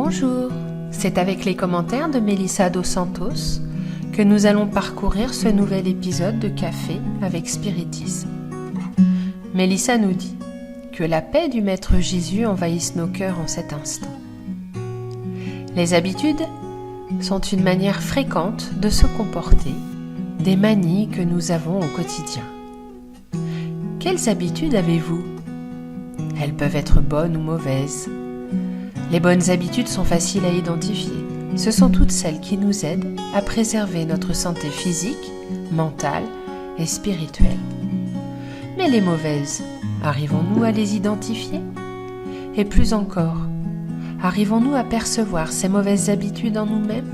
Bonjour, c'est avec les commentaires de Melissa dos Santos que nous allons parcourir ce nouvel épisode de Café avec Spiritisme. Melissa nous dit que la paix du Maître Jésus envahisse nos cœurs en cet instant. Les habitudes sont une manière fréquente de se comporter, des manies que nous avons au quotidien. Quelles habitudes avez-vous ? Elles peuvent être bonnes ou mauvaises. Les bonnes habitudes sont faciles à identifier. Ce sont toutes celles qui nous aident à préserver notre santé physique, mentale et spirituelle. Mais les mauvaises, arrivons-nous à les identifier ? Et plus encore, arrivons-nous à percevoir ces mauvaises habitudes en nous-mêmes ?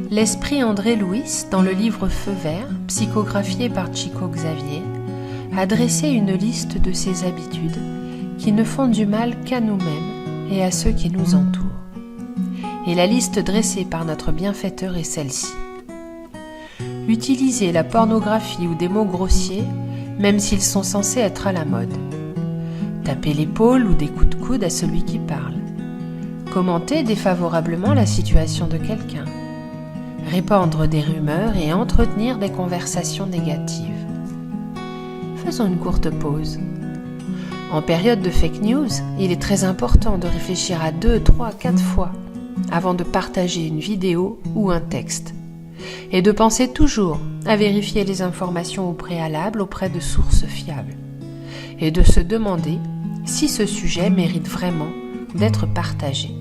L'esprit André Louis, dans le livre Feu vert, psychographié par Chico Xavier, a dressé une liste de ces habitudes qui ne font du mal qu'à nous-mêmes et à ceux qui nous entourent. Et la liste dressée par notre bienfaiteur est celle-ci. Utiliser la pornographie ou des mots grossiers, même s'ils sont censés être à la mode. Taper l'épaule ou des coups de coude à celui qui parle. Commenter défavorablement la situation de quelqu'un. Répandre des rumeurs et entretenir des conversations négatives. Faisons une courte pause. En période de fake news, il est très important de réfléchir à 2, 3, 4 fois avant de partager une vidéo ou un texte, et de penser toujours à vérifier les informations au préalable auprès de sources fiables, et de se demander si ce sujet mérite vraiment d'être partagé.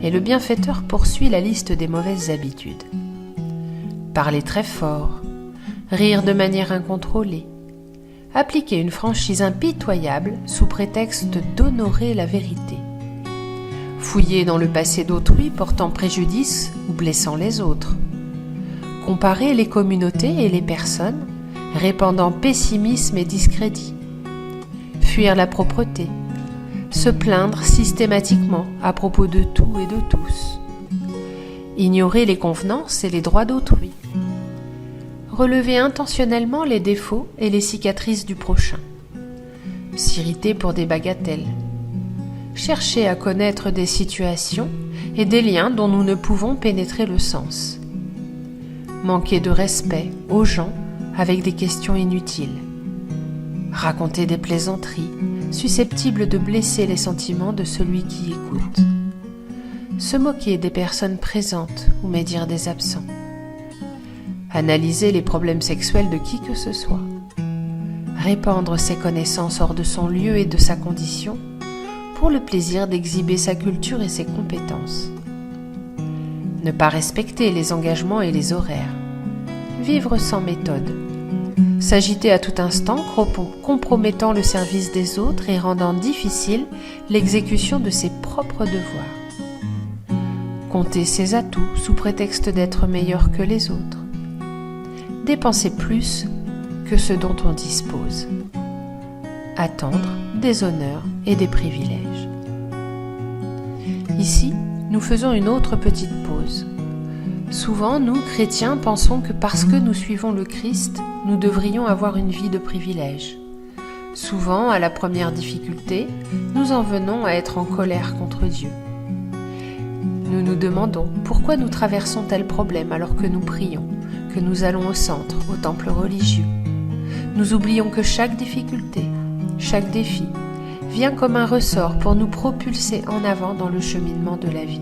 Et le bienfaiteur poursuit la liste des mauvaises habitudes. Parler très fort, rire de manière incontrôlée, appliquer une franchise impitoyable sous prétexte d'honorer la vérité. Fouiller dans le passé d'autrui portant préjudice ou blessant les autres. Comparer les communautés et les personnes, répandant pessimisme et discrédit. Fuir la propreté. Se plaindre systématiquement à propos de tout et de tous. Ignorer les convenances et les droits d'autrui. Relever intentionnellement les défauts et les cicatrices du prochain. S'irriter pour des bagatelles. Chercher à connaître des situations et des liens dont nous ne pouvons pénétrer le sens. Manquer de respect aux gens avec des questions inutiles. Raconter des plaisanteries susceptibles de blesser les sentiments de celui qui écoute. Se moquer des personnes présentes ou médire des absents. Analyser les problèmes sexuels de qui que ce soit. Répandre ses connaissances hors de son lieu et de sa condition pour le plaisir d'exhiber sa culture et ses compétences. Ne pas respecter les engagements et les horaires. Vivre sans méthode. S'agiter à tout instant, compromettant le service des autres et rendant difficile l'exécution de ses propres devoirs. Compter ses atouts sous prétexte d'être meilleur que les autres. Dépenser plus que ce dont on dispose. Attendre des honneurs et des privilèges. Ici, nous faisons une autre petite pause. Souvent, nous, chrétiens, pensons que parce que nous suivons le Christ, nous devrions avoir une vie de privilèges. Souvent, à la première difficulté, nous en venons à être en colère contre Dieu. Nous nous demandons pourquoi nous traversons tel problème alors que nous prions, que nous allons au centre, au temple religieux. Nous oublions que chaque difficulté, chaque défi, vient comme un ressort pour nous propulser en avant dans le cheminement de la vie.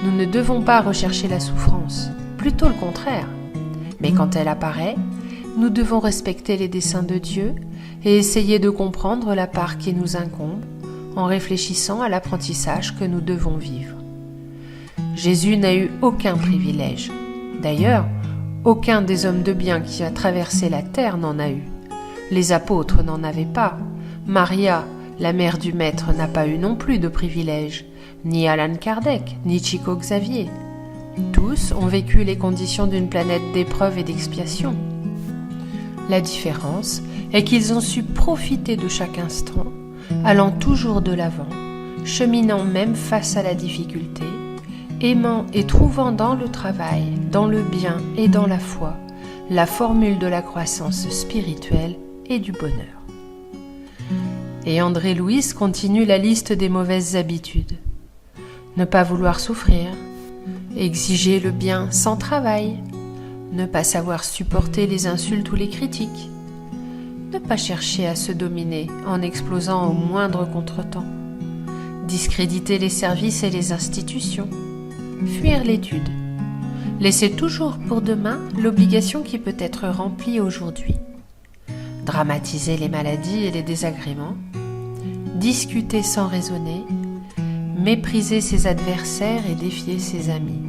Nous ne devons pas rechercher la souffrance, plutôt le contraire. Mais quand elle apparaît, nous devons respecter les desseins de Dieu et essayer de comprendre la part qui nous incombe en réfléchissant à l'apprentissage que nous devons vivre. Jésus n'a eu aucun privilège. D'ailleurs, aucun des hommes de bien qui a traversé la terre n'en a eu. Les apôtres n'en avaient pas. Maria, la mère du Maître, n'a pas eu non plus de privilèges. Ni Allan Kardec, ni Chico Xavier. Tous ont vécu les conditions d'une planète d'épreuves et d'expiation. La différence est qu'ils ont su profiter de chaque instant, allant toujours de l'avant, cheminant même face à la difficulté, aimant et trouvant dans le travail, dans le bien et dans la foi, la formule de la croissance spirituelle et du bonheur. Et André Louis continue la liste des mauvaises habitudes. ne pas vouloir souffrir, exiger le bien sans travail, ne pas savoir supporter les insultes ou les critiques, ne pas chercher à se dominer en explosant au moindre contretemps, discréditer les services et les institutions, fuir l'étude, laisser toujours pour demain l'obligation qui peut être remplie aujourd'hui, dramatiser les maladies et les désagréments, discuter sans raisonner, mépriser ses adversaires et défier ses amis,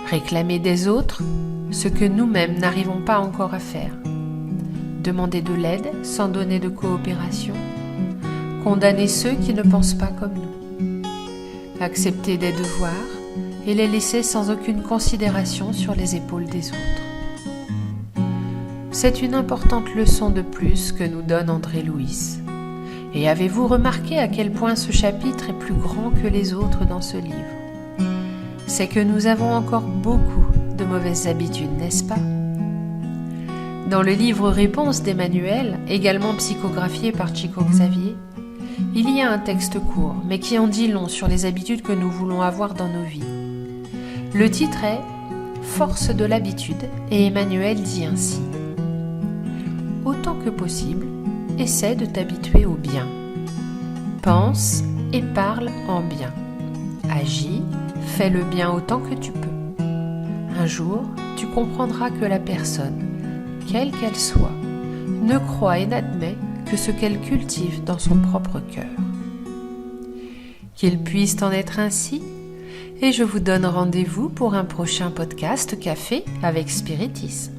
réclamer des autres ce que nous-mêmes n'arrivons pas encore à faire, demander de l'aide sans donner de coopération, condamner ceux qui ne pensent pas comme nous, accepter des devoirs et les laisser sans aucune considération sur les épaules des autres. C'est une importante leçon de plus que nous donne André Louis. Et avez-vous remarqué à quel point ce chapitre est plus grand que les autres dans ce livre ? C'est que nous avons encore beaucoup de mauvaises habitudes, n'est-ce pas ? Dans le livre Réponse d'Emmanuel, également psychographié par Chico Xavier, il y a un texte court, mais qui en dit long sur les habitudes que nous voulons avoir dans nos vies. Le titre est « Force de l'habitude » et Emmanuel dit ainsi « Autant que possible, essaie de t'habituer au bien. Pense et parle en bien. Agis, fais le bien autant que tu peux. Un jour, tu comprendras que la personne, quelle qu'elle soit, ne croit et n'admet que ce qu'elle cultive dans son propre cœur. Qu'il puisse en être ainsi, et je vous donne rendez-vous pour un prochain podcast Café avec Spiritisme.